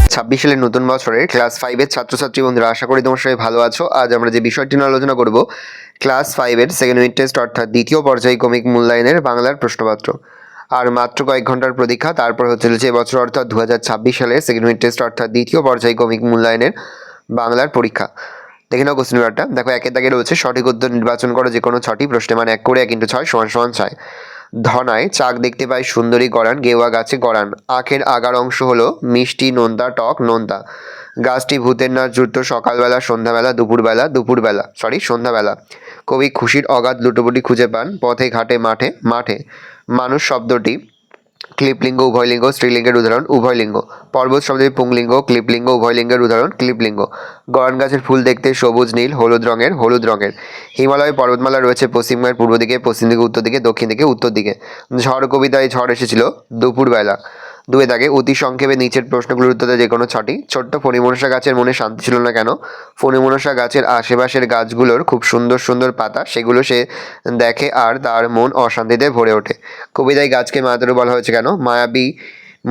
2026 সালের নতুন বছরের ক্লাস 5-এর ছাত্রছাত্রী বন্ধুরা, আশা করি তোমার সবাই ভালো আছো। আজ আমরা যে বিষয়টি নিয়ে আলোচনা করব, ক্লাস 5-এর সেকেন্ড ইউনিট টেস্ট অর্থাৎ দ্বিতীয় পর্যায় ক্রমিক মূল্যায়নের বাংলার প্রশ্নপত্র। আর মাত্র কয়েক ঘন্টার প্রতীক্ষা, তারপর হচ্ছে এবছর অর্থাৎ 2026 সালের সেকেন্ড ইউনিট টেস্ট অর্থাৎ দ্বিতীয় পর্যায় ক্রমিক মূল্যায়নের বাংলার পরীক্ষা। দেখে নাও কোশ্চেন পেপারটা। দেখো, একের দাগে রয়েছে সঠিক উত্তর নির্বাচন করো যে কোনো 6টি প্রশ্নে, মানে 1 করে 1 × 6 = 6। ধনায় চাক দেখতে পাই সুন্দরী গরান, গেওয়া গাছে গরান। আখের আগার অংশ হলো মিষ্টি, নোনতা, টক, নোনতা। গাছটি ভূতের নাচ জুড়ত সকালবেলা, সন্ধ্যাবেলা, সন্ধ্যাবেলা। কবি খুশির অগাধ লুটোপুটি খুঁজে পান পথে ঘাটে মাঠে মাঠে। মানুষ শব্দটি ক্লিপলিঙ্গ, উভয়লিঙ্গ, স্ত্রীলিঙ্গের উদাহরণ উভয়লিঙ্গ। পর্বত শব্দটি পুংলিঙ্গ, ক্লিপলিঙ্গ, উভয়লিঙ্গের উদাহরণ ক্লিপলিঙ্গ। গরান গাছের ফুল দেখতে সবুজ, নীল, হলুদ রঙের। হিমালয় পর্বতমালা রয়েছে পশ্চিমবঙ্গের পূর্ব দিকে, পশ্চিম দিকে, উত্তর দিকে, দক্ষিণ দিকে, উত্তর দিকে। ঝড় কবিতায় ঝড় এসেছিল দুপুরবেলা। 2 দাগে অতি সংক্ষেপে নিচের প্রশ্নগুলোর উত্তর যে কোনো 6টি। ছোট্ট ফণিমনসা গাছের মনে শান্তি ছিল না কেন? ফণিমনসা গাছের আশেপাশের গাছগুলোর খুব সুন্দর সুন্দর পাতা, সেগুলো সে দেখে আর তার মন অশান্তিতে ভরে ওঠে। কবিতায় গাছকে মায়াতুর বলা হয়েছে কেন? মায়াবী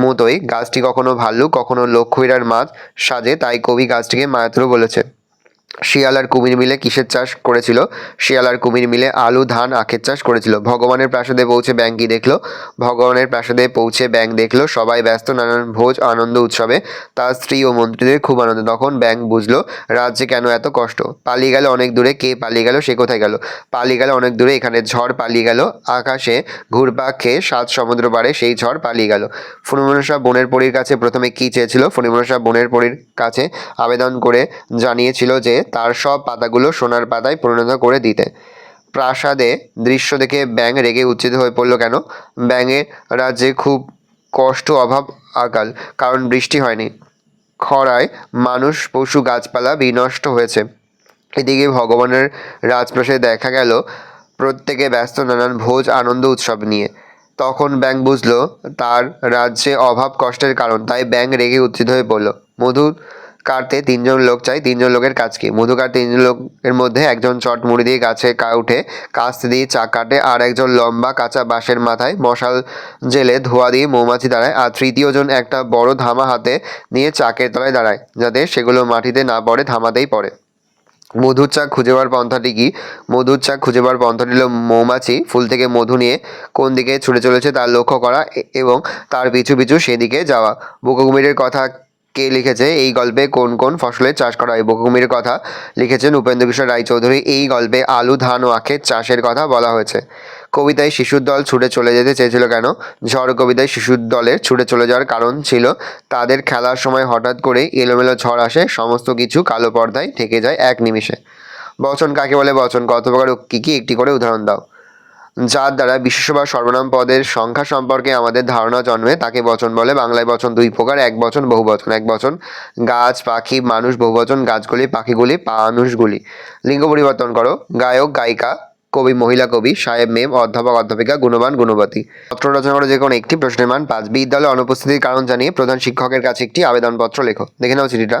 মতোই গাছটি কখনো ভাল্লুক, কখনো লক্ষ্মীরার মাছ সাজে, তাই কবি গাছটিকে মায়াতুর বলেছে। শিয়াল আর কুমির মিলে কিসের চাষ করেছিল? শিয়াল আর কুমির মিলে আলু, ধান, আখের চাষ করেছিল। ভগবানের প্রাসাদে পৌঁছে ব্যাঙ কি দেখলো? ভগবানের প্রাসাদে পৌঁছে ব্যাঙ দেখলো সবাই ব্যস্ত নানান ভোজ আনন্দ উৎসবে। তার স্ত্রী ও মন্ত্রীদের খুব আনন্দ। তখন ব্যাঙ বুঝলো রাজ্যে কেন এত কষ্ট। পালিয়ে গেল অনেক দূরে। কে পালিয়ে গেল? সে কোথায় গেল? পালিয়ে গেল অনেক দূরে। এখানে ঝড় পালিয়ে গেল আকাশে ঘুরপাক খেয়ে 7 সমুদ্র পারে, সেই ঝড় পালিয়ে গেল। ফণিমনসা বনের পরীর কাছে প্রথমে কি চেয়েছিল? ফণিমনসা বনের পরীর কাছে আবেদন করে জানিয়েছিল যে তার সব পাতাগুলো সোনার পাতায় পরিণত করে দিতে। প্রাসাদে দৃশ্য দেখে ব্যাঙ রেগে উচ্ছিত হয়ে পড়ল কেন? ব্যাঙের রাজ্যে খুব কষ্ট, অভাব, আকাল, কারণ বৃষ্টি হয়নি। খরায় মানুষ, পশু, গাছপালা বিনষ্ট হয়েছে। এদিকে ভগবানের রাজপ্রাসাদে দেখা গেল প্রত্যেকে ব্যস্ত নানান ভোজ আনন্দ উৎসব নিয়ে। তখন ব্যাঙ বুঝলো তার রাজ্যে অভাব কষ্টের কারণ, তাই ব্যাঙ রেগে উচ্ছিত হয়ে পড়ল। মধু কাটতে 3 জন লোক চাই। 3 জন লোকের কাজ কি? মধু কাটতে 3 জন লোকের মধ্যে একজন চট মুড়ি দিয়ে গাছে উঠে কাস্তে দিয়ে চাক কাটে, আর একজন লম্বা কাঁচা বাঁশের মাথায় মশাল জেলে ধোয়া দিয়ে মৌমাছি দাঁড়ায়, আর তৃতীয় জন একটা বড় ধামা হাতে নিয়ে চাকের তলায় দাঁড়ায় যাতে সেগুলো মাটিতে না পড়ে, ধামাতেই পড়ে। মধুর চাক খুঁজে পাওয়ার পন্থাটি কি? মধুর চাক খুঁজে পাওয়ার পন্থাটি হলো মৌমাছি ফুল থেকে মধু নিয়ে কোন দিকে ছুটে চলেছে তার লক্ষ্য করা এবং তার পিছু পিছু সেদিকে যাওয়া। বুকো কুমিরের কথা কে লিখেছে? এই গল্পে কোন কোন ফসলের চাষ করা হয়? বুকো কুমিরের কথা লিখেছেন উপেন্দ্র কিশোর রায়চৌধুরী। এই গল্পে আলু, ধান ও আখের চাষের কথা বলা হয়েছে। কবিতায় শিশুর দল ছুটে চলে যেতে চেয়েছিল কেন? ঝড় কবিতায় শিশুর দলের ছুটে চলে যাওয়ার কারণ ছিল তাদের খেলার সময় হঠাৎ করেই এলোমেলো ঝড় আসে, সমস্ত কিছু কালো পর্দায় ঢেকে যায় এক নিমিষে। বচন কাকে বলে? বচন কত প্রকার ও কী কী? একটি করে উদাহরণ দাও। যার দ্বারা বিশেষ্য বা সর্বনাম পদের সংখ্যা সম্পর্কে আমাদের ধারণা জন্মে তাকে বচন বলে। বাংলায় বচন 2 প্রকার: এক বচন, বহু বচন। এক বচন গাছ, পাখি, মানুষ। বহু বচন গাছগুলি, পাখিগুলি, মানুষগুলি। লিঙ্গ পরিবর্তন করো। গায়ক, গায়িকা, কবি, মহিলা কবি, সাহেব, মেম, অধ্যাপক, অধ্যাপিকা, গুণবান, গুণবতী। পত্র রচনা করো যে কোনো একটি। প্রশ্নের মান 5। বিদ্যালয়ে অনুপস্থিতির কারণ জানিয়ে প্রধান শিক্ষকের কাছে একটি আবেদনপত্র লেখো। দেখে নাও চিঠিটা।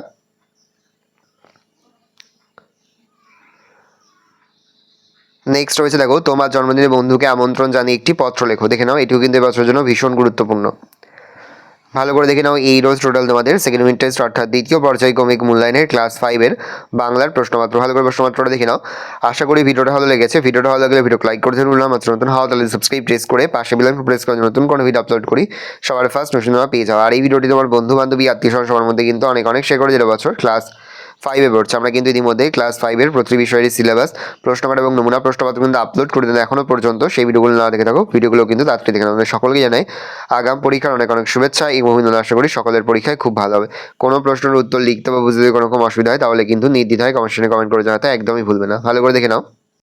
নেক্সট রয়েছে, দেখো, তোমার জন্মদিনে বন্ধুকে আমন্ত্রণ জানিয়ে একটি পত্র লেখো। দেখে নাও, এটিও কিন্তু এবছরের জন্য ভীষণ গুরুত্বপূর্ণ। ভালো করে দেখে নাও, এই রোজ টোটাল তোমাদের সেকেন্ড ইউনিট টেস্ট অর্থাৎ দ্বিতীয় পর্যায় ক্রমিক মূল্যায়নের ক্লাস 5-এর বাংলার প্রশ্নপত্র। ভালো করে প্রশ্নপত্রটা দেখে নাও। আশা করি ভিডিওটা ভালো লেগেছে। ভিডিওটা ভালো লাগলে ভিডিও লাইক করতে ভুললাম। নতুন হওয়া তাহলে সাবস্ক্রাইব প্রেস করে পাশে বেল আইকন প্রেস করে নতুন কোনো ভিডিও আপলোড করি সবার ফার্স্ট নোটিফিকেশন পেয়ে যাও। আর এই ভিডিওটি তোমার বন্ধু বান্ধবী, আত্মীয় স্বজন সবার মধ্যে কিন্তু অনেক অনেক শেয়ার করে দিলে। বছর ক্লাস 5-এ পড়ছে। আমরা কিন্তু ইতিমধ্যে ক্লাস 5-এর প্রতি বিষয়ের সিলেবাস, প্রশ্নপত্র এবং নমুনা প্রশ্নপত্র কিন্তু আপলোড করে দেন এখনও পর্যন্ত। সেই ভিডিওগুলো না দেখে থাকো, ভিডিওগুলো কিন্তু তাড়াতাড়ি দেখে নাও। আমাদের সকলকে জানাই আগাম পরীক্ষার অনেক অনেক শুভেচ্ছা এবং অভিনন্দন। আশা করি সকলের পরীক্ষায় খুব ভালো হবে। কোনো প্রশ্নের উত্তর লিখতে বা বুঝতে কোনো রকম অসুবিধা হয় তাহলে কিন্তু নির্দ্বিধায় কমেন্ট সেকশনে কমেন্ট করে জানাতে একদমই ভুলবে না। ভালো করে দেখে নাও।